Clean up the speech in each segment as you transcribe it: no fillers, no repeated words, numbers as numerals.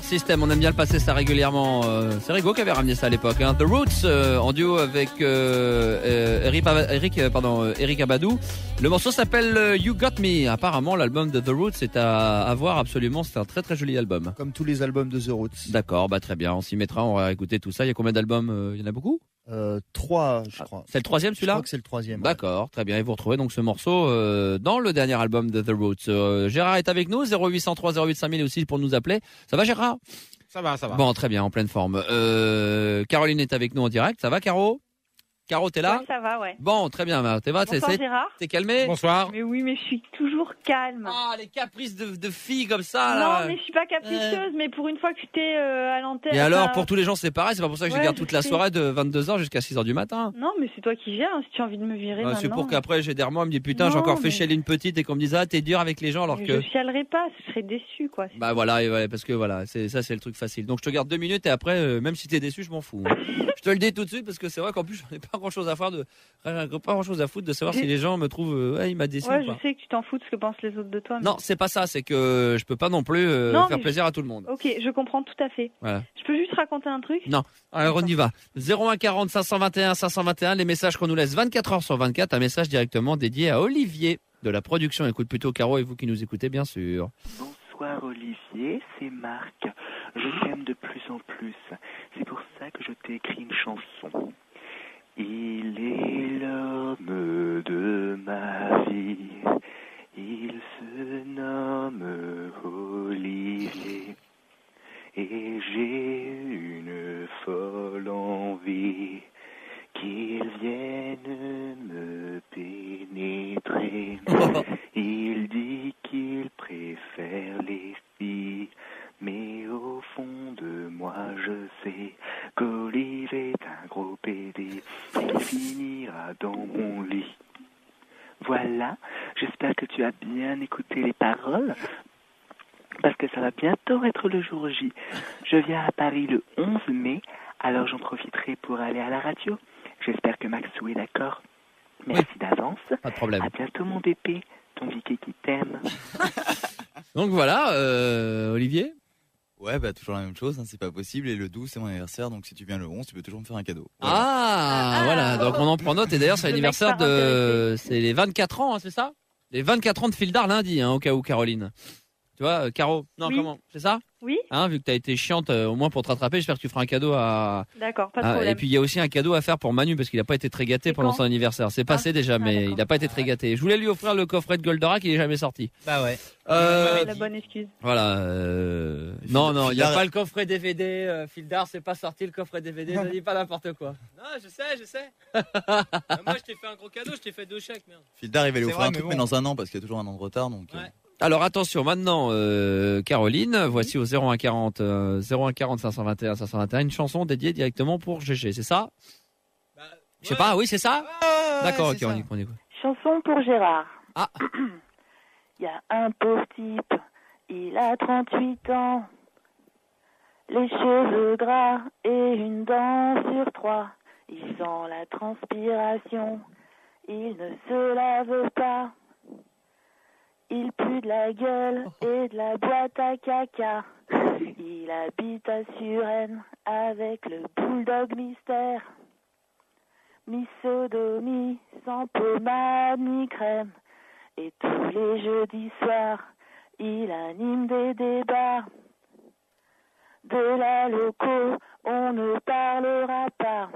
Solar System, on aime bien le passer ça régulièrement. C'est Rigo qui avait ramené ça à l'époque. Hein. The Roots en duo avec Eric Abadou. Le morceau s'appelle You Got Me. Apparemment, l'album de The Roots est à voir absolument. C'est un très très joli album. Comme tous les albums de The Roots. D'accord, bah très bien. On s'y mettra, on va écouter tout ça. Il y a combien d'albums? Il y en a beaucoup? 3, je crois. C'est le troisième celui-là? Je crois que c'est le troisième. D'accord, très bien. Et vous retrouvez donc ce morceau dans le dernier album de The Roots. Gérard est avec nous, 0803 08 5000 aussi pour nous appeler. Ça va Gérard? Ça va. Bon, très bien, en pleine forme. Caroline est avec nous en direct. Ça va Caro? Caro, t'es là? Ouais, ça va, ouais. Bon, très bien. Bonsoir Gérard. T'es calmé? Bonsoir. Mais oui, mais je suis toujours calme. Ah, les caprices de filles comme ça, là. Non, mais je suis pas capricieuse, mais pour une fois que tu t'es à l'antenne. Et alors, pour tous les gens, c'est pareil. C'est pas pour ça que je garde toute la sais. soirée de 22h jusqu'à 6h du matin. Non, mais c'est toi qui gères, hein, si tu as envie de me virer maintenant. C'est pour qu'après, j'ai des remords, me dit putain, j'ai Non, encore fait mais- chialer une petite et qu'on me dise ah, t'es dur avec les gens alors Mais que. je chialerai pas, je serais déçue, quoi. Bah voilà, et voilà, parce que voilà, c'est le truc facile. Donc je te garde 2 minutes et après, même si t'es déçu, je m'en fous. Hein. Je te le dis tout de suite parce que c'est vrai qu'en plus, j'en ai pas grand chose à faire pas grand chose à foutre de savoir si les gens me trouvent, il m'a déçu. Ouais, ou pas. je sais que tu t'en fous de ce que pensent les autres de toi. Mais... Non, c'est pas ça, c'est que je peux pas non plus Non, faire mais plaisir à tout le monde. Ok, je comprends tout à fait. Voilà. Je peux juste raconter un truc? Non, alors on y va. 01 40 521 521, les messages qu'on nous laisse 24 heures sur 24, un message directement dédié à Olivier de la production. Écoute plutôt Caro et vous qui nous écoutez bien sûr. Bonsoir Olivier, c'est Marc. Je t'aime de plus en plus. C'est pour ça que je t'ai écrit une chanson. Il est l'homme de ma vie. Il se nomme Olivier. Et j'ai une folle envie qu'il vienne me pénétrer. Il dit qu'il préfère les filles, mais au fond de moi je sais qu'Olivier est un gros pédé. Il finira dans mon lit. Voilà, j'espère que tu as bien écouté les paroles, parce que ça va bientôt être le jour J. Je viens à Paris le 11 mai, alors j'en profiterai pour aller à la radio. J'espère que Maxou est d'accord. Merci d'avance. Pas de problème. À bientôt mon bébé, ton Vicky qui t'aime. Donc voilà, Olivier. Ouais, bah toujours la même chose, hein, c'est pas possible. Et le 12, c'est mon anniversaire, donc si tu viens le 11, tu peux toujours me faire un cadeau. Voilà. Voilà, donc on en prend note. Et d'ailleurs, c'est l'anniversaire de... C'est les 24 ans, hein, c'est ça? Les 24 ans de Fildar lundi, hein, au cas où, Caroline. Tu vois, Caro? Non, Oui. comment? C'est ça? Oui. Hein, vu que t'as été chiante, au moins pour te rattraper, j'espère que tu feras un cadeau à... D'accord, pas de problème. Et puis il y a aussi un cadeau à faire pour Manu, parce qu'il n'a pas été très gâté pendant son anniversaire. C'est passé déjà, mais il n'a pas été très gâté. Je voulais lui offrir le coffret de Goldorak, il est jamais sorti. Bah ouais. La bonne excuse. Voilà. Non, il n'y a pas le coffret DVD. Fildar, c'est pas sorti le coffret DVD. Ne dis pas n'importe quoi. Non, je sais. Moi, je t'ai fait un gros cadeau, je t'ai fait 2 chèques, merde. Fildar, il va lui C'est offrir vrai, un truc, mais dans un an, parce qu'il y a toujours un an de retard. Donc, Alors attention, maintenant, Caroline, voici au 01 40 521 521 une chanson dédiée directement pour GG, c'est ça? Je sais pas, oui, c'est ça? D'accord, ok, on écoute. Chanson pour Gérard. Ah. Il y a un pauvre type, il a 38 ans, les cheveux gras et une dent sur 3. Il sent la transpiration, il ne se lave pas. Il pue de la gueule et de la boîte à caca. Il habite à Suresnes avec le bulldog mystère. Mi-sodomie, sans pommade ni crème. Et tous les jeudis soirs, il anime des débats. De la loco, on ne parlera pas.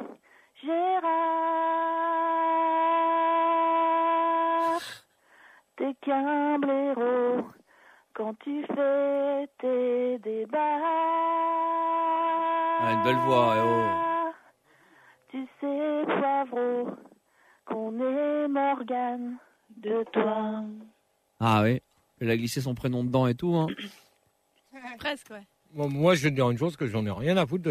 Gérard, t'es qu'un blaireau quand tu fais tes débats. Une belle voix, Tu sais, Poivreau, qu'on est Morgane de toi. Ah oui, elle a glissé son prénom dedans et tout, hein. Presque, ouais. Bon, moi, je vais te dire une chose, que j'en ai rien à foutre de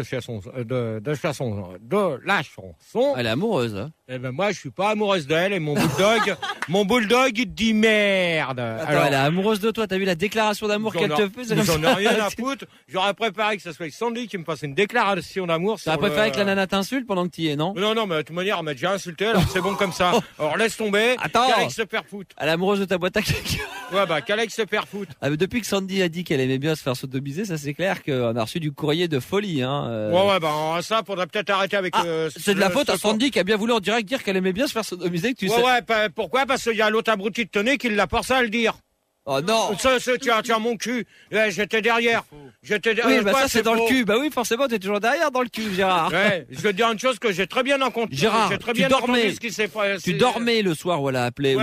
la chanson. Elle est amoureuse, hein. Eh ben, moi, je suis pas amoureuse d'elle, et mon bulldog, il te dit merde. Attends, elle est amoureuse de toi, t'as vu la déclaration d'amour qu'elle te fait? J'en ai rien à foutre. J'aurais préféré que ce soit Sandy qui me fasse une déclaration d'amour. T'aurais préféré que la nana t'insulte pendant que t'y es, non? Non, mais de toute manière, elle m'a déjà insulté, alors c'est bon comme ça. Alors laisse tomber. Attends. Qu'Alex se perd foot. Elle est amoureuse de ta boîte à caca. Ouais, bah, qu'Alex se perd foot. Ah, mais depuis que Sandy a dit qu'elle aimait bien se faire sodomiser, ça c'est clair. clair qu'on a reçu du courrier de folie. Hein. Ouais, bah ça, faudrait peut-être arrêter avec... c'est de la faute à Sandy qui a bien voulu en direct dire qu'elle aimait bien se faire sodomiser, que tu sais. Ouais, pourquoi? Parce qu'il y a l'autre abruti de Tony qui l'a forcé à le dire. Oh non. Tiens, mon cul. J'étais derrière. Oui, bah ça c'est dans le cul. Bah oui, forcément, t'es toujours derrière dans le cul, Gérard. Ouais, je veux dire une chose que j'ai très bien en compte. Gérard, j'ai très bien entendu ce qui s'est passé. Tu dormais le soir où elle a appelé.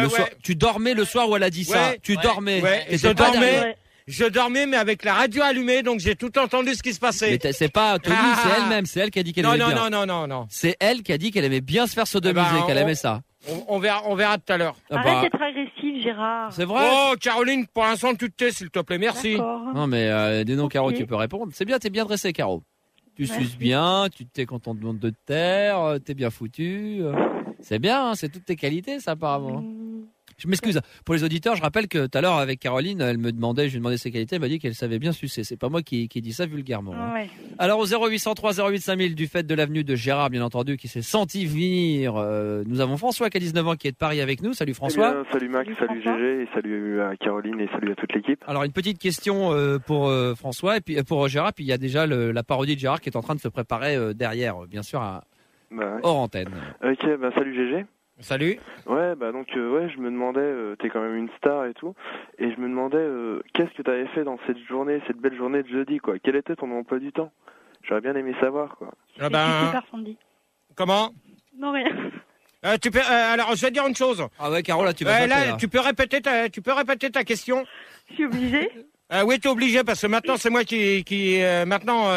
Tu dormais le soir où elle a dit ça. Tu dormais. Ouais. Je dormais, mais avec la radio allumée, donc j'ai tout entendu ce qui se passait. Mais c'est pas Tony, c'est elle-même. C'est elle qui a dit qu'elle aimait bien. Non. C'est elle qui a dit qu'elle aimait bien se faire sodomiser, qu'elle aimait ça. On verra tout à l'heure. Arrête d'être agressif, Gérard. C'est vrai. Oh, Caroline, pour l'instant, tu te tais, s'il te plaît, merci. Non, mais dis donc, Caro, tu peux répondre. C'est bien, t'es bien dressé, Caro. Tu suces bien, tu t'es quand on te demande de te taire, t'es bien foutu. C'est bien, hein, c'est toutes tes qualités, ça, apparemment. Je m'excuse. Pour les auditeurs, je rappelle que tout à l'heure, avec Caroline, je lui demandais ses qualités, elle m'a dit qu'elle savait bien sucer. C'est pas moi qui dis ça vulgairement. Hein. Ouais. Alors, au 0803 08 5000, du fait de l'avenue de Gérard, bien entendu, qui s'est senti venir, nous avons François qui a 19 ans, qui est de Paris avec nous. Salut François. Salut Max, salut GG, et salut à Caroline, et salut à toute l'équipe. Alors, une petite question pour François, et puis pour Gérard, puis il y a déjà la parodie de Gérard qui est en train de se préparer derrière, bien sûr, hors antenne. Ok, salut GG. Salut. Ouais, donc je me demandais, t'es quand même une star et tout, et je me demandais qu'est-ce que t'avais fait dans cette belle journée de jeudi, quoi. Quel était ton emploi du temps? J'aurais bien aimé savoir, quoi. Comment? Non, rien. Alors, je vais te dire une chose. Ah ouais, Caro, là, tu vas là, tu peux répéter ta question? Je suis obligée. Oui, t'es obligé, parce que maintenant, c'est moi qui maintenant,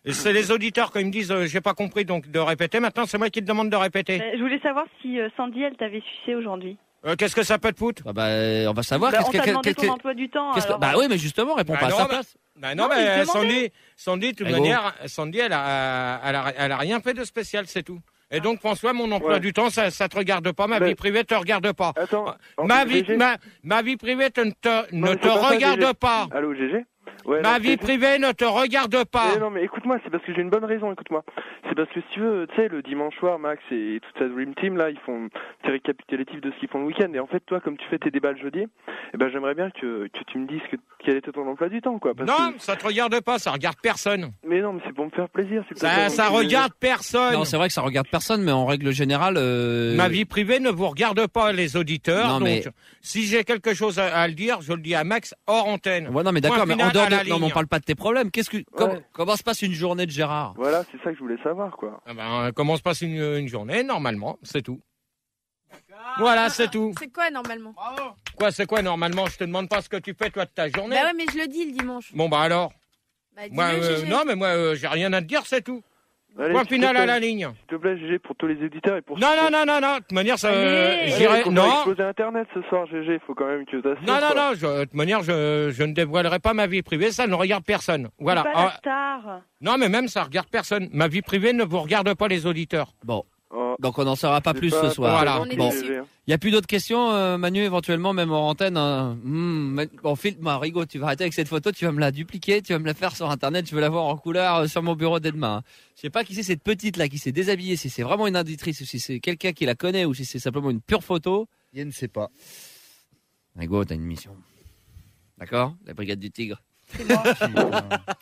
c'est les auditeurs quand ils me disent j'ai pas compris, donc de répéter. Maintenant, c'est moi qui te demande de répéter. Je voulais savoir si Sandy, elle t'avait sucé aujourd'hui. Qu'est-ce que ça peut te foutre? On va savoir. On t'a demandé ton emploi du temps. Bah oui, mais justement, réponds pas à sa place. Non, mais Sandy, de toute manière, Sandy, elle a rien fait de spécial, c'est tout. Et donc, François, mon emploi du temps, ça te regarde pas, ma vie privée te regarde pas. Attends, ma vie privée ne te regarde pas. Allô, GG? Ma vie privée ne te regarde pas. Non, mais écoute-moi, c'est parce que j'ai une bonne raison, écoute-moi. C'est parce que si tu veux, tu sais, le dimanche soir, Max et toute sa Dream Team, là, ils font des récapitulatifs de ce qu'ils font le week-end. Et en fait, toi, comme tu fais tes débats le jeudi, j'aimerais bien que tu me dises quel était ton emploi du temps, quoi. Ça te regarde pas, ça regarde personne. Mais non, mais c'est pour me faire plaisir. Ça regarde personne. Non, c'est vrai que ça regarde personne, mais en règle générale... Ma vie privée ne vous regarde pas, les auditeurs. Si j'ai quelque chose à le dire, je le dis à Max hors antenne. Ouais, non, mais d'accord, mais en dehors non, mais on parle pas de tes problèmes. Comment se passe une journée de Gérard? Voilà, c'est ça que je voulais savoir, quoi. Comment se passe une journée? Normalement, c'est tout. Voilà, c'est tout. C'est quoi normalement? Bravo. Quoi, c'est quoi normalement? Je te demande pas ce que tu fais toi de ta journée. Bah ouais, mais je le dis le dimanche. Bon, alors. Moi, non, mais moi, j'ai rien à te dire, c'est tout. Allez, point final à la ligne. S'il te plaît, GG, pour tous les éditeurs et pour... Non. De toute manière, ça... j'irai... Non. On va exploser Internet ce soir, GG. Il faut quand même que t'assures. Non. De toute manière, je ne dévoilerai pas ma vie privée. Ça ne regarde personne. Voilà. C'est pas la star. Non, mais même ça regarde personne. Ma vie privée ne vous regarde pas, les auditeurs. Bon. Donc on n'en saura pas plus ce soir. Voilà. Bon. Il n'y a plus d'autres questions, Manu, éventuellement, même en antenne. Bon, Rigo, tu vas arrêter avec cette photo, tu vas me la dupliquer, tu vas me la faire sur Internet, je veux la voir en couleur sur mon bureau dès demain. Je sais pas qui c'est cette petite là qui s'est déshabillée, si c'est vraiment une indicatrice ou si c'est quelqu'un qui la connaît ou si c'est simplement une pure photo. Je ne sais pas. Rigo, t'as une mission. D'accord? La brigade du tigre.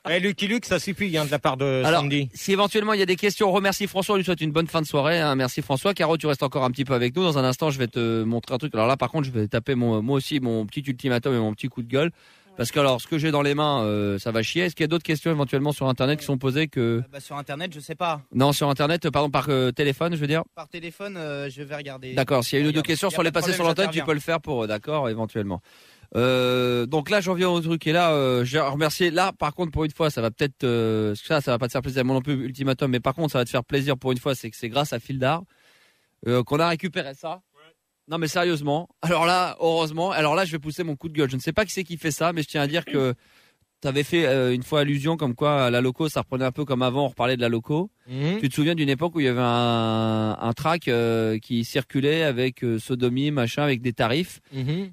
Lucky Luke, ça suffit de la part de Sandy. Si éventuellement il y a des questions, on remercie François, on lui souhaite une bonne fin de soirée. Hein. Merci François. Caro, tu restes encore un petit peu avec nous. Dans un instant, je vais te montrer un truc. Alors là, par contre, je vais taper moi aussi mon petit ultimatum et mon petit coup de gueule. Parce que alors, ce que j'ai dans les mains, ça va chier. Est-ce qu'il y a d'autres questions éventuellement sur Internet qui sont posées que... Sur Internet, je sais pas. Non, sur Internet, pardon, par téléphone, je veux dire. Par téléphone, je vais regarder. D'accord. S'il y a une ou deux questions sur les passer sur l'antenne, tu peux le faire pour, d'accord, éventuellement. Donc là, j'en viens au truc et là, je remercie. Là, par contre, pour une fois, ça va peut-être, ça va pas te faire plaisir, moi non plus, ultimatum, mais par contre, ça va te faire plaisir pour une fois, c'est que c'est grâce à Fildar qu'on a récupéré ça. Non, mais sérieusement. Alors là, heureusement. Alors là, je vais pousser mon coup de gueule. Je ne sais pas qui c'est qui fait ça, mais je tiens à dire que t'avais fait une fois allusion comme quoi la loco, ça reprenait un peu comme avant, on reparlait de la loco. Tu te souviens d'une époque où il y avait un track qui circulait avec sodomie, machin, avec des tarifs.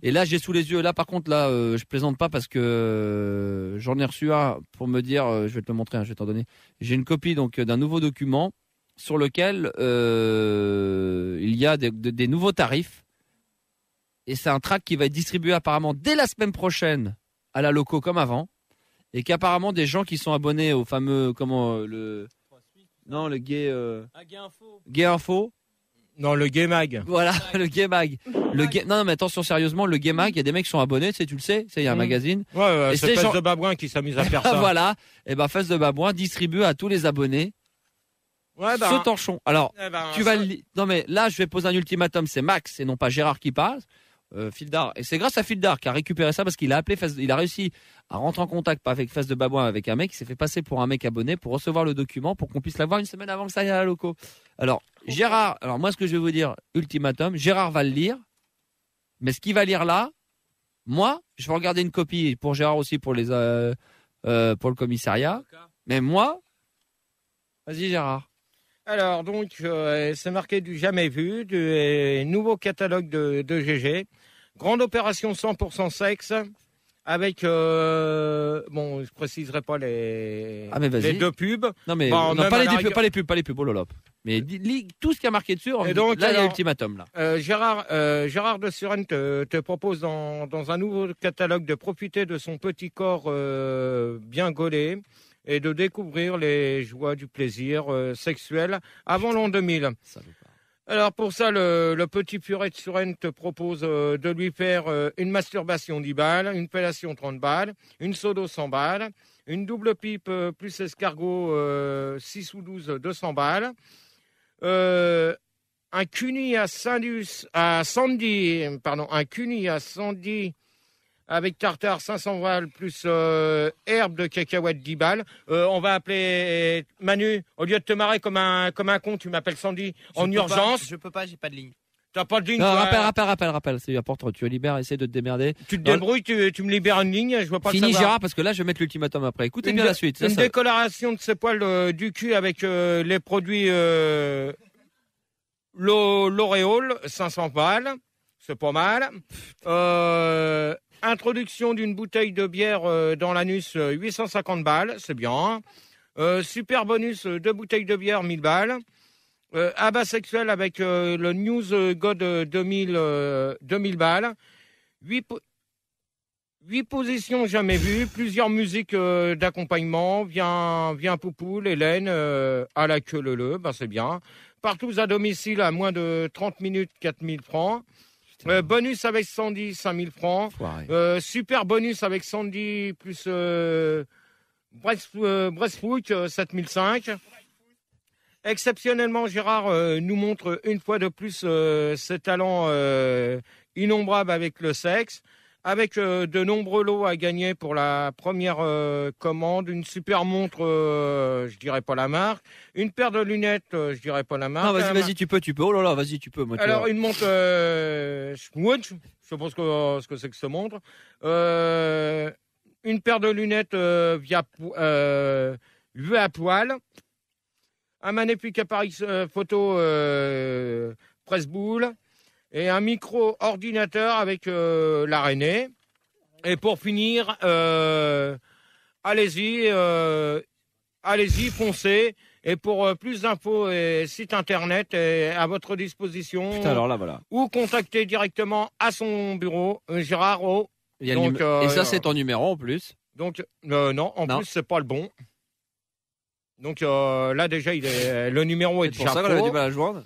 Et là, j'ai sous les yeux. Là, par contre, là, je plaisante pas parce que j'en ai reçu un pour me dire, je vais te le montrer, je vais t'en donner. J'ai une copie donc d'un nouveau document sur lequel il y a des nouveaux tarifs. Et c'est un track qui va être distribué apparemment dès la semaine prochaine à la loco comme avant. et qu'apparemment des gens qui sont abonnés au fameux le gay Gay Info. Non, le Gay Mag. Voilà, le Gay Mag. Non, mais attention, sérieusement, le Gay Mag, il y a des mecs qui sont abonnés, tu le sais, il y a un magazine. Ouais, et c'est Fesse de Babouin qui s'amuse à faire ça. Voilà, et ben Fesse de Babouin distribue à tous les abonnés ce torchon. Alors, tu vas non mais là, je vais poser un ultimatum, c'est Max et non pas Gérard qui parle. Fildar, et c'est grâce à Fildar qui a récupéré ça parce qu'il a appelé il a réussi à rentrer en contact avec Fesse de Babouin avec un mec qui s'est fait passer pour un mec abonné pour recevoir le document pour qu'on puisse l'avoir une semaine avant que ça aille à la loco. Alors Gérard, moi ce que je vais vous dire, ultimatum, Gérard va le lire, mais ce qu'il va lire là, moi je vais regarder une copie pour Gérard aussi pour pour le commissariat, mais moi, vas-y Gérard. Alors, donc, c'est marqué du jamais vu, du nouveau catalogue de GG. Grande opération 100% sexe, avec, bon, je préciserai pas les deux pubs. Non, mais bon, non, pas les pubs, oh lolop. Mais lis tout ce qui a marqué dessus, et donc, là, il y a l'ultimatum, là. Gérard de Suresnes te propose dans un nouveau catalogue de profiter de son petit corps bien gaulé et de découvrir les joies du plaisir sexuel avant l'an 2000. Alors pour ça, le petit purée de Suresnes te propose de lui faire une masturbation 10 balles, une fellation 30 balles, une sodo 100 balles, une double pipe plus escargot 6 ou 12 200 balles, un cuni à Sandy avec tartare 500 balles plus herbe de cacahuète 10 balles. On va appeler Manu. Au lieu de te marrer comme un con, tu m'appelles Sandy en urgence. Je peux pas, j'ai pas de ligne. T'as pas de ligne. Non, rappelle. C'est important. Tu libères, essaie de te démerder. Tu te débrouilles, tu me libères une ligne. Je vois pas. Fini Gérard parce que là je vais mettre l'ultimatum après. Écoutez bien la suite. Une décoloration de ses poils du cul avec les produits L'Oréal 500 balles. C'est pas mal. Introduction d'une bouteille de bière dans l'anus, 850 balles, c'est bien. Super bonus, 2 bouteilles de bière, 1000 balles. Abat sexuel avec le News God 2000 balles. 8 positions jamais vues, plusieurs musiques d'accompagnement. Viens Poupoule, Hélène, à la queue leu, ben c'est bien. Partout à domicile à moins de 30 minutes, 4000 francs. Bonus avec Sandy, 5000 francs. Super bonus avec Sandy plus Breastfoot, 7005. Exceptionnellement, Gérard nous montre une fois de plus ses talents innombrables avec le sexe, avec de nombreux lots à gagner pour la première commande, une super montre, je dirais pas la marque, une paire de lunettes, je dirais pas la marque. Non, vas-y, tu peux. Oh là là, vas-y, tu peux. Moi, alors, une montre Swatch, je sais pas ce que c'est que ce montre. Une paire de lunettes vue à poil. Un magnifique appareil photo presse-boule. Et un micro-ordinateur avec l'araignée. Et pour finir, allez-y, foncez. Et pour plus d'infos et site internet est à votre disposition. Putain, alors là, voilà. Ou contactez directement à son bureau, Gérard O. Et ça, c'est ton numéro en plus. Donc, non, plus, c'est pas le bon. Donc là, déjà, le numéro est déjà pour ça qu'on avait du mal à joindre.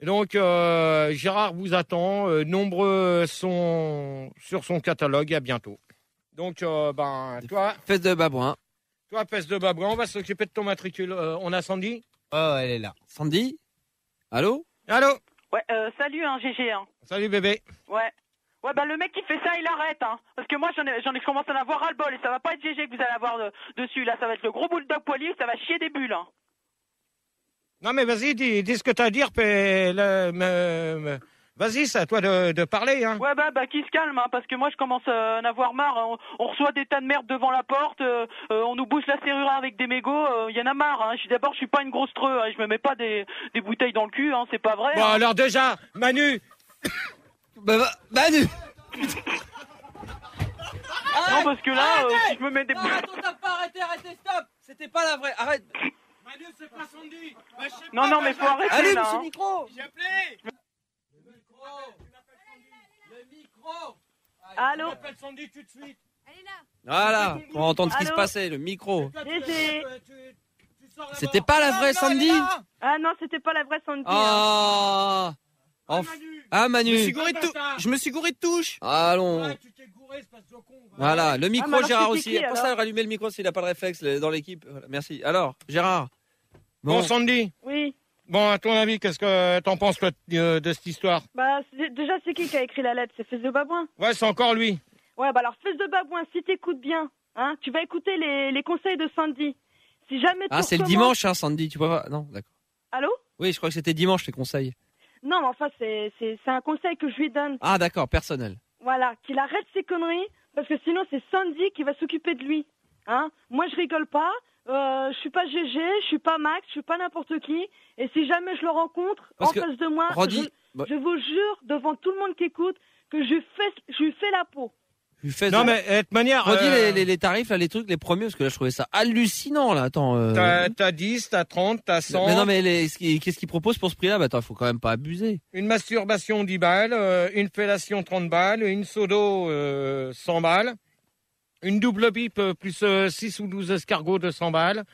Donc, Gérard vous attend. Nombreux sont sur son catalogue. À bientôt. Donc, toi... Fesse de Babouin. Toi, Fesse de Babouin, on va s'occuper de ton matricule. On a Sandy ? Oh, elle est là. Sandy ? Allô ? Allô ? Ouais, salut, GG. Salut, bébé. Ouais. Ouais, le mec qui fait ça, il arrête, Parce que moi, j'en ai commencé à en avoir ras-le-bol. Et ça va pas être GG que vous allez avoir dessus. Là, ça va être le gros bulldog poilu. Ça va chier des bulles, Non, mais vas-y, dis ce que t'as à dire, vas-y, c'est à toi de parler, Ouais, qui se calme, parce que moi, je commence à en avoir marre. On reçoit des tas de merde devant la porte, on nous bouche la serrure avec des mégots, y en a marre, D'abord, je suis pas une grosse treux, je me mets pas des bouteilles dans le cul, c'est pas vrai. Bon, alors déjà, Manu Manu Non, parce que là, si je me mets des bouteilles... Arrêtez, stop. C'était pas la vraie, arrête. Manu, c'est pas Sandy. Non, mais faut arrêter, allume là, ce micro. J'ai appelé. Le micro. Allô. Tu m'appelles Sandy tout de suite. Voilà, pour entendre ce qui se Allô passait, le micro. Gégé. C'était pas la vraie Sandy? Ah non, c'était pas la vraie Sandy. Ah, Manu. Je me suis gouré de touche. Allons. Voilà, le micro, Ah, mais alors, Gérard c'était aussi. qui, Pour ça, alors rallumer le micro s'il n'a pas le réflexe dans l'équipe. Voilà, merci. Alors, Gérard. Bon, Sandy. Oui. Bon, à ton avis, qu'est-ce que t'en penses toi, de cette histoire? Bah, déjà, c'est qui a écrit la lettre? C'est Fils de Babouin. Ouais, c'est encore lui. Ouais, bah alors, Fils de Babouin, si t'écoutes bien, hein, tu vas écouter les conseils de Sandy. Si jamais Ah, c'est le dimanche, hein, Sandy. Tu peux pas. Non, d'accord. Allô? Oui, je crois que c'était dimanche, tes conseils. Non, mais enfin, c'est un conseil que je lui donne. Ah, d'accord, personnel. Voilà, qu'il arrête ses conneries, parce que sinon, c'est Sandy qui va s'occuper de lui. Hein? Moi, je rigole pas. Je suis pas GG, je suis pas Max, je suis pas n'importe qui. Et si jamais je le rencontre Parce en que, face de moi, Roddy, je vous jure devant tout le monde qui écoute que je lui fais la peau. Non, mais de toute manière. Redis les tarifs, là, les trucs, les premiers, parce que là, je trouvais ça hallucinant, là. Attends. T'as 10, t'as 30, t'as 100. Mais non, mais qu'est-ce qu'ils proposent pour ce prix-là? Bah, attends, il faut quand même pas abuser. Une masturbation 10 balles, une fellation 30 balles, une sodo 100 balles, une double pipe plus 6 ou 12 escargots de 100 balles,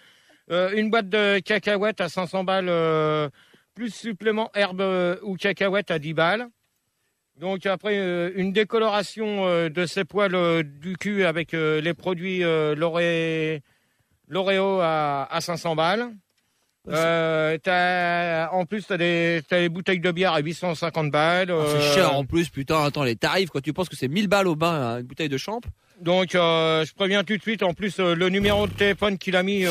une boîte de cacahuètes à 500 balles, plus supplément herbe ou cacahuètes à 10 balles. Donc après, une décoloration de ses poils du cul avec les produits L'Oréo à 500 balles. En plus, t'as des bouteilles de bière à 850 balles. C'est cher en plus, putain. Attends, les tarifs, quand tu penses que c'est 1000 balles au bain, hein, une bouteille de champ. Donc, je préviens tout de suite. En plus, le numéro de téléphone qu'il a mis,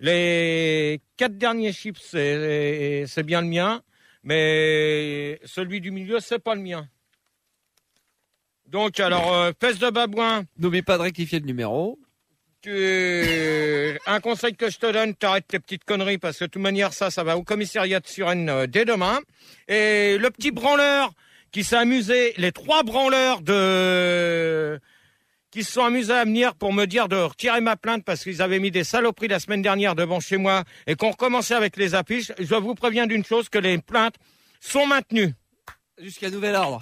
les 4 derniers chiffres, c'est bien le mien. Mais celui du milieu, c'est pas le mien. Donc, alors, Fesse de Babouin. N'oublie pas de rectifier le numéro. Un conseil que je te donne, t'arrêtes tes petites conneries parce que de toute manière, ça va au commissariat de Suresnes dès demain. Et le petit branleur qui s'est amusé, les 3 branleurs qui se sont amusés à venir pour me dire de retirer ma plainte parce qu'ils avaient mis des saloperies la semaine dernière devant chez moi et qu'on recommençait avec les affiches. Je vous préviens d'une chose, que les plaintes sont maintenues. Jusqu'à nouvel ordre.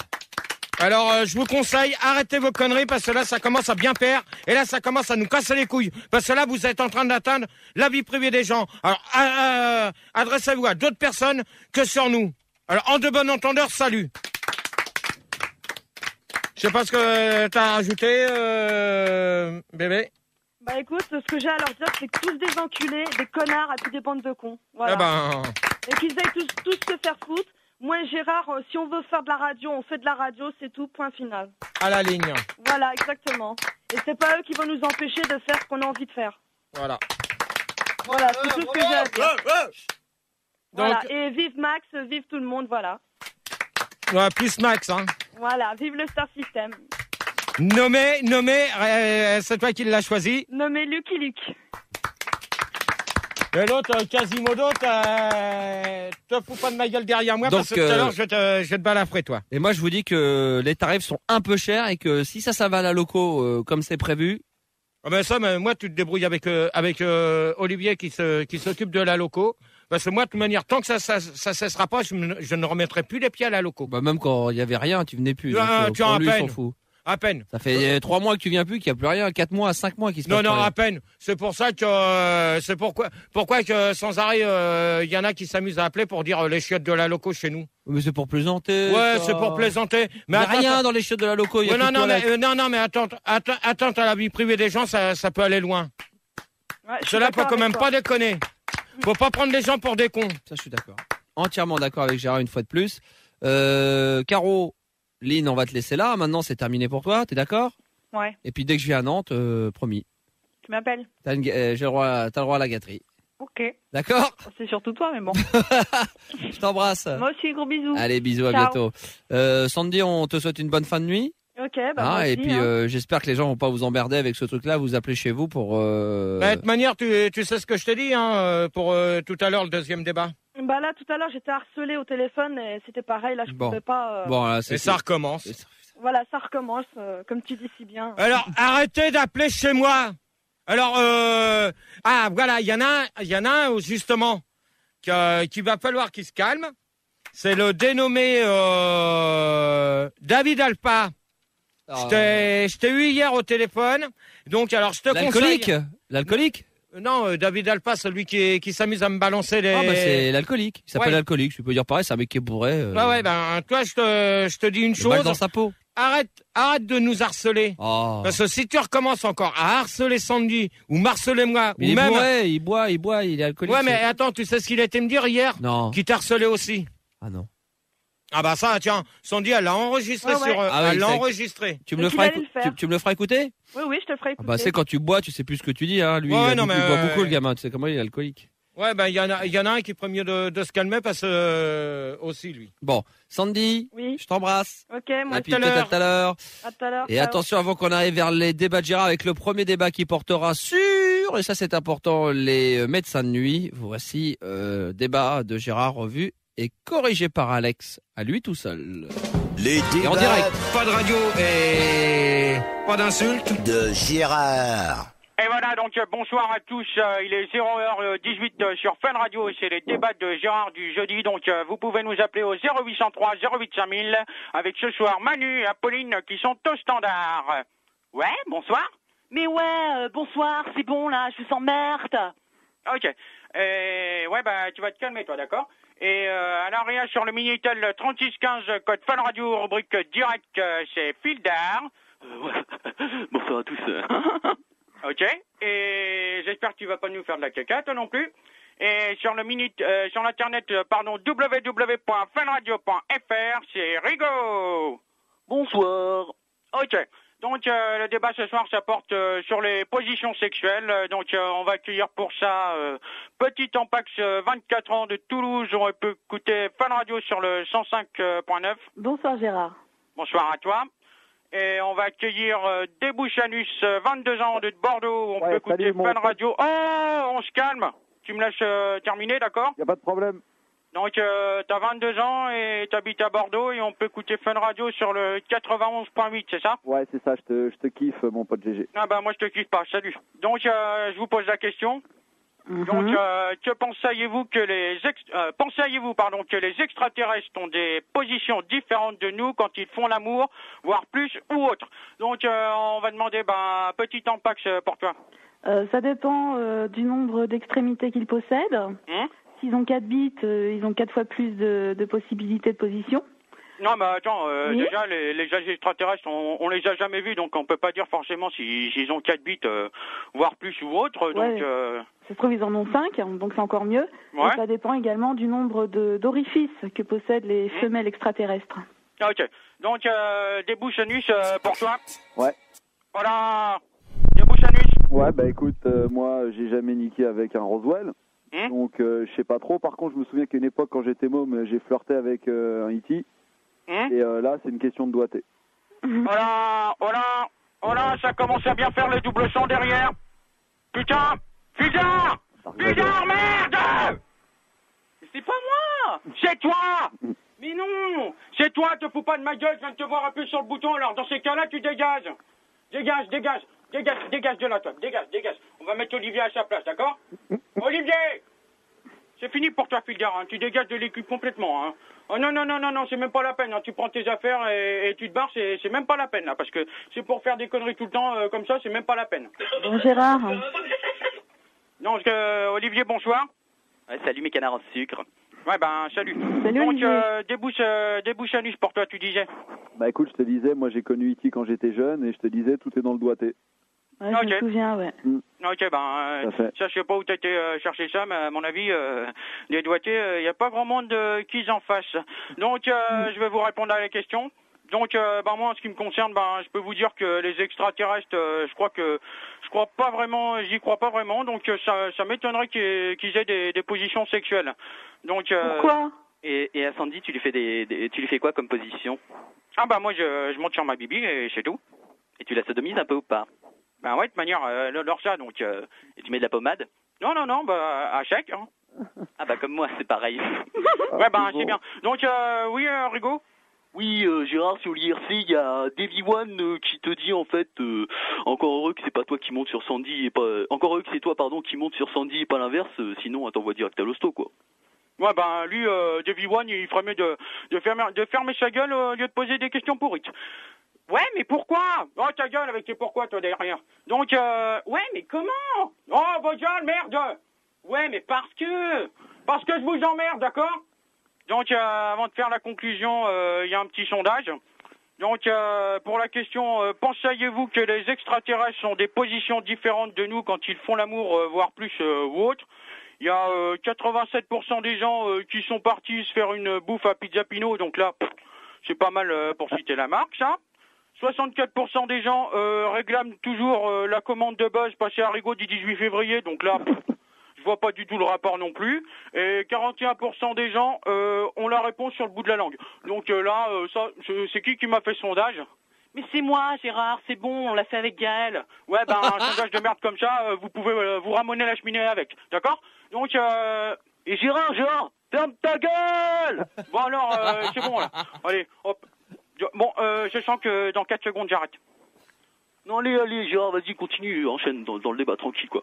Alors, je vous conseille, arrêtez vos conneries parce que là, ça commence à bien faire. Et là, ça commence à nous casser les couilles. Parce que là, vous êtes en train d'atteindre la vie privée des gens. Alors, adressez-vous à d'autres personnes que sur nous. Alors, en de bon entendeur, salut. Je sais pas ce que t'as rajouté, bébé. Bah écoute, ce que j'ai à leur dire, c'est que tous des enculés, des connards à toutes des bandes de cons. Voilà. Eh ben... Et qu'ils aillent tous se faire foutre. Moi et Gérard, si on veut faire de la radio, on fait de la radio, c'est tout, point final. À la ligne. Voilà, exactement. Et c'est pas eux qui vont nous empêcher de faire ce qu'on a envie de faire. Voilà. Voilà, c'est tout ce que j'ai à dire. Voilà, Donc... et vive Max, vive tout le monde, voilà. Ouais, plus Max, hein. Voilà, vive le Star System. Nommé, c'est toi qui l'as choisi. Nommé Lucky Luke. Et l'autre, Quasimodo, te fous pas de ma gueule derrière moi. Donc, parce que tout à l'heure, je vais te balafrer, toi. Et moi, je vous dis que les tarifs sont un peu chers et que si ça va à la loco comme c'est prévu. Ah ben ça, moi, tu te débrouilles avec Olivier qui s'occupe de la loco. Parce que moi, de toute manière, tant que ça cessera pas, je ne remettrai plus les pieds à la loco. Bah, même quand il y avait rien, tu venais plus. Tu as à lui, peine. s'en fout. À peine. Ça fait 3 mois que tu viens plus, qu'il n'y a plus rien. 4 mois, 5 mois qui se passent. Non, à peine. C'est pour ça que, c'est pourquoi que sans arrêt, y en a qui s'amusent à appeler pour dire les chiottes de la loco chez nous. Mais c'est pour plaisanter. Ouais, ça. c'est pour plaisanter. Mais il n'y a rien dans les chiottes de la loco. Y a non, mais attends à la vie privée des gens, ça peut aller loin. Ouais, Cela peut quand même pas déconner. Faut pas prendre les gens pour des cons. Ça, je suis d'accord. Entièrement d'accord avec Gérard une fois de plus. Caro, Lynn, on va te laisser là. Maintenant, c'est terminé pour toi. T'es d'accord? Ouais. Et puis, dès que je viens à Nantes, promis. Tu m'appelles? T'as le droit à la gâterie. Ok. D'accord? C'est surtout toi, mais bon. Je t'embrasse. Moi aussi, gros bisous. Allez, bisous, à Ciao. bientôt. Sandy, on te souhaite une bonne fin de nuit. Ok, bah moi aussi, et puis j'espère que les gens vont pas vous emmerder avec ce truc-là, vous appelez chez vous pour. Bah, de toute manière, tu sais ce que je t'ai dit pour tout à l'heure le deuxième débat. Bah là, tout à l'heure, j'étais harcelée au téléphone et c'était pareil. Là, je pouvais pas. Bon, là, et ça recommence. Voilà, ça recommence, comme tu dis si bien. Alors, arrêtez d'appeler chez moi. Alors, voilà, il y en a un justement qui va falloir qu'il se calme. C'est le dénommé David Alpha. Je t'ai eu hier au téléphone. Donc, alors, je te conseille... L'alcoolique Non, David Alpha, celui qui s'amuse à me balancer les... Ah, bah c'est l'alcoolique. Il s'appelle l'alcoolique. Je peux dire pareil, c'est un mec qui est bourré. Ouais, ben, toi, je te dis une chose. Balle dans sa peau. Arrête de nous harceler. Oh. Parce que si tu recommences encore à harceler Sandy, ou m'harceler moi, mais ou même... bourré, il boit, il est alcoolique. Ouais, mais attends, tu sais ce qu'il a été me dire hier? Non. Qui t'a harcelé aussi. Ah non. Ah bah ça, tiens, Sandy, elle l'a enregistré elle l'a enregistré. Tu me le feras écouter? Oui, je te ferai écouter. Ah bah c'est quand tu bois, tu sais plus ce que tu dis, hein. Lui, il boit beaucoup, le gamin. Tu sais comment il est alcoolique. Ouais, ben, il y en a un qui est mieux de se calmer parce que, aussi, lui. Bon. Sandy. Oui. Je t'embrasse. Ok, moi, et puis peut-être à tout à l'heure. À tout à l'heure. Et attention, avant qu'on arrive vers les débats de Gérard, avec le premier débat qui portera sur, et ça c'est important, les médecins de nuit. Voici, débat de Gérard revu et corrigé par Alex, à lui tout seul. Les débats. Et en direct. Pas de radio et pas d'insultes. De Gérard. Et voilà, donc bonsoir à tous, il est 0h18 sur Fun Radio, c'est les débats de Gérard du jeudi, donc vous pouvez nous appeler au 0803 08 5000, avec ce soir Manu et Apolline qui sont au standard. Ouais, bonsoir. Mais ouais, bonsoir, c'est bon là, je vous emmerde. Ok, ouais bah tu vas te calmer toi, d'accord. Et à l'arrière sur le Minitel 3615 code Fun Radio, rubrique direct, c'est Fildar. Ouais, bonsoir à tous. Ok, et j'espère que tu vas pas nous faire de la caca, toi non plus. Et sur sur l'internet, www.funradio.fr, c'est Rigo. Bonsoir. Ok, donc le débat ce soir, ça porte sur les positions sexuelles. Donc on va accueillir pour ça Petit Tampax, 24 ans de Toulouse. On peut écouter Fun Radio sur le 105.9. Bonsoir Gérard. Bonsoir à toi. Et on va accueillir Débouchanus, 22 ans de Bordeaux. On peut écouter Fun Radio. Oh, on se calme. Tu me laisses terminer, d'accord? Y a pas de problème. Donc, t'as 22 ans et t'habites à Bordeaux et on peut écouter Fun Radio sur le 91.8, c'est ça? Ouais, c'est ça, je te kiffe, mon pote GG. Ah bah moi je te kiffe pas, salut. Donc, je vous pose la question. Donc, que penseriez-vous que les extraterrestres ont des positions différentes de nous quand ils font l'amour, voire plus ou autre? Donc, on va demander, Petit Tampax pour toi. Ça dépend du nombre d'extrémités qu'ils possèdent. S'ils ont 4 bits, ils ont 4 fois plus de possibilités de position. Non, mais attends, déjà, les extraterrestres, on les a jamais vus, donc on peut pas dire forcément s'ils ont 4 bits, voire plus ou autre. Ouais. Donc, Ça se trouve, ils en ont 5, donc c'est encore mieux. Ouais. Et ça dépend également du nombre d'orifices que possèdent les femelles extraterrestres. Ok. Donc, Débouchanus pour toi. Ouais. Voilà. Débouchanus. Ouais, bah écoute, moi, j'ai jamais niqué avec un Roswell. Donc, je sais pas trop. Par contre, je me souviens qu'à une époque, quand j'étais môme, j'ai flirté avec un E.T. Et là, c'est une question de doigté. Voilà, ça commence à bien faire le double son derrière. Putain, Fusard, merde! C'est pas moi, c'est toi. Mais non, c'est toi, te fous pas de ma gueule, je viens de te voir appuyer sur le bouton, alors dans ces cas-là, tu dégages. Dégage de là, toi, dégage. On va mettre Olivier à sa place, d'accord? Olivier! C'est fini pour toi, Fildar, hein. Tu dégages de l'équipe complètement, hein. Oh non, c'est même pas la peine, hein. Tu prends tes affaires et tu te barres, c'est même pas la peine, là, parce que c'est pour faire des conneries tout le temps, comme ça, c'est même pas la peine. Bon, Gérard. Non, parce que, Olivier, bonsoir. Ouais, salut mes canards en sucre. Ouais, salut. Salut, donc, Olivier. Débouchanus pour toi, tu disais. Bah écoute, je te disais, moi j'ai connu E.T. quand j'étais jeune et je te disais, tout est dans le doigté. Ouais, je me souviens, ouais. Ok, ça, je sais pas où t'as été chercher ça, mais à mon avis, les doigtés, il n'y a pas grand monde qui en fasse. Donc, je vais vous répondre à la question. Donc, moi, en ce qui me concerne, je peux vous dire que les extraterrestres, j'y crois pas vraiment. Donc, ça m'étonnerait qu'ils aient des positions sexuelles. Donc, pourquoi? Et à Sandy, tu lui fais quoi comme position? Ah moi, je monte sur ma bibi et c'est tout. Et tu la sodomises un peu ou pas? Ouais, de manière, leur ça, donc... Et tu mets de la pommade? Non, à chèque, hein. Ah comme moi, c'est pareil. Ouais, c'est bien. Donc, oui, Rigo? Oui, Gérard, sur l'IRC, il y a Davy One qui te dit, en fait, encore heureux que c'est pas toi qui monte sur Sandy et pas... Encore heureux que c'est toi, qui monte sur Sandy et pas l'inverse, sinon, elle t'envoie direct à l'hosto, quoi. Ouais, lui, Davy One, il ferait mieux de fermer sa gueule au lieu de poser des questions pourrites. Ouais, mais pourquoi? Oh, ta gueule avec tes pourquoi, toi, derrière. Donc, ouais, mais comment? Oh, votre gueule, merde! Ouais, mais parce que je vous emmerde, d'accord? Donc, avant de faire la conclusion, il y a un petit sondage. Donc, pour la question, penseriez-vous que les extraterrestres ont des positions différentes de nous quand ils font l'amour, voire plus ou autre? Il y a 87% des gens qui sont partis se faire une bouffe à Pizza Pino, donc là, c'est pas mal pour citer la marque, ça. 64% des gens réclament toujours la commande de Buzz passée à Rigaud du 18 février, donc là, je vois pas du tout le rapport non plus. Et 41% des gens ont la réponse sur le bout de la langue. Donc là, ça, c'est qui m'a fait ce sondage? Mais c'est moi, Gérard, c'est bon, on l'a fait avec Gaël. Ouais, ben, un sondage de merde comme ça, vous pouvez vous ramoner la cheminée avec, d'accord? Donc, et Gérard, ferme ta gueule! Bon alors, c'est bon, là. Allez, hop. Bon, je sens que dans 4 secondes, j'arrête. Non, allez, Gérard, vas-y, continue, enchaîne dans le débat, tranquille, quoi.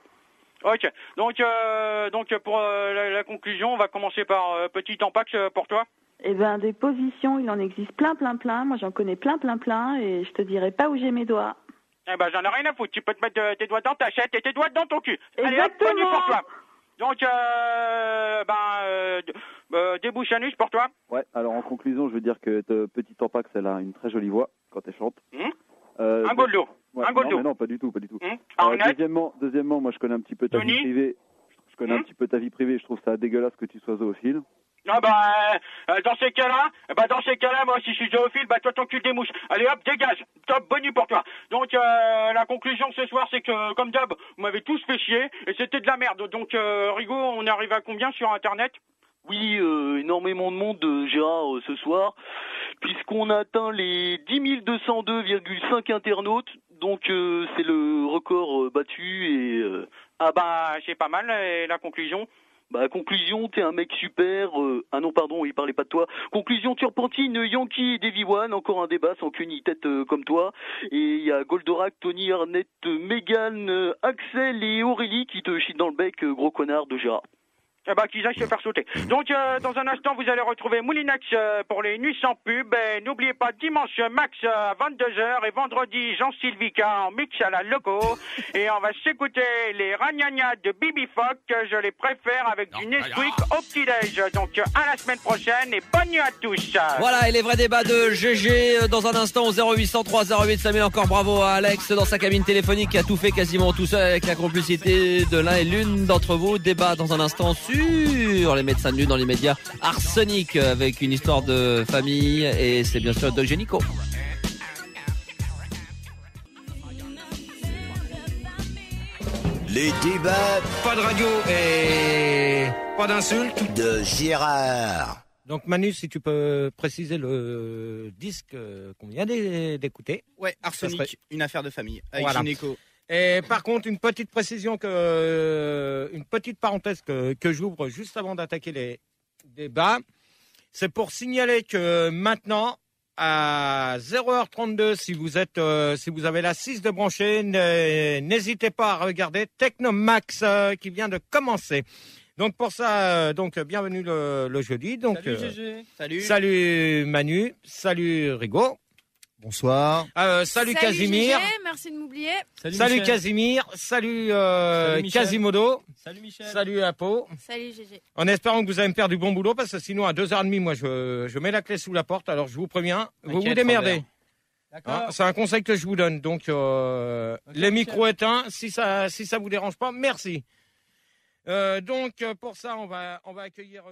Ok, donc pour la conclusion, on va commencer par Petit Tampax pour toi. Eh ben, des positions, il en existe plein. Moi, j'en connais plein, et je te dirai pas où j'ai mes doigts. Eh ben, j'en ai rien à foutre. Tu peux te mettre tes doigts dans ta chatte et tes doigts dans ton cul. Exactement. Allez, hop, pour toi. Donc, des bouches à nus pour toi. Ouais, alors en conclusion, je veux dire que Petit Tampax, elle a une très jolie voix quand elle chante. Un goldo. Ouais, un goldo. Non, mais non, pas du tout. Arnett. Deuxièmement, moi, je connais un petit peu ta vie privée. Je trouve ça dégueulasse que tu sois zoophile. Ah dans ces cas-là, moi si je suis zoophile, toi ton cul des mouches. Allez hop, dégage. Top, bonne nuit pour toi. Donc la conclusion de ce soir, c'est que comme d'hab, vous m'avez tous fait chier et c'était de la merde. Donc Rigaud, on est arrivé à combien sur Internet? Oui, énormément de monde, Gérard, ce soir, puisqu'on a atteint les 10 202,5 internautes. Donc c'est le record battu et... c'est pas mal, et la conclusion? Conclusion, t'es un mec super. Ah non, pardon, il parlait pas de toi. Conclusion, Turpentine, Yankee et Davy One, encore un débat sans queue ni tête comme toi. Et il y a Goldorak, Tony, Arnett, Megan, Axel et Aurélie qui te chient dans le bec, gros connard de Gérard. Qu'ils aillent se faire sauter. Donc, dans un instant, vous allez retrouver Moulinax pour les nuits sans pub. Et n'oubliez pas, dimanche, Max à 22h et vendredi, Jean-Sylvica en mix à la loco. Et on va s'écouter les ragnagnas de Bibi Fock. Je les préfère avec du Nesquik au petit-déj. Donc, à la semaine prochaine et bonne nuit à tous. Voilà, et les vrais débats de GG dans un instant au 0803 08 5000. Encore bravo à Alex dans sa cabine téléphonique qui a tout fait quasiment tout seul avec la complicité de l'un et l'une d'entre vous. Débat dans un instant sur les médecins nus dans les médias. Arsenic avec une histoire de famille et c'est bien sûr Doc Génico. Les débats. Pas de radio et pas d'insultes. De Gérard. Donc Manu, si tu peux préciser le disque qu'on vient d'écouter. Ouais, Arsenic, une affaire de famille avec Gynéco. Et par contre, une petite précision, une petite parenthèse que j'ouvre juste avant d'attaquer les débats, c'est pour signaler que maintenant, à 0h32, si vous avez la 6 de brancher, n'hésitez pas à regarder Technomax qui vient de commencer. Donc pour ça, bienvenue le jeudi. Donc, salut GG. Salut Manu, salut Rigaud. Bonsoir. Salut Casimir. GG, merci de m'oublier. Salut Casimir. Salut Quasimodo. Salut Michel. Salut Apo. Salut GG. En espérant que vous allez me faire du bon boulot parce que sinon à 2h30 moi je mets la clé sous la porte. Alors je vous préviens, vous vous démerdez. D'accord. C'est un conseil que je vous donne. Donc les micros éteints, si ça vous dérange pas, merci. Donc pour ça on va accueillir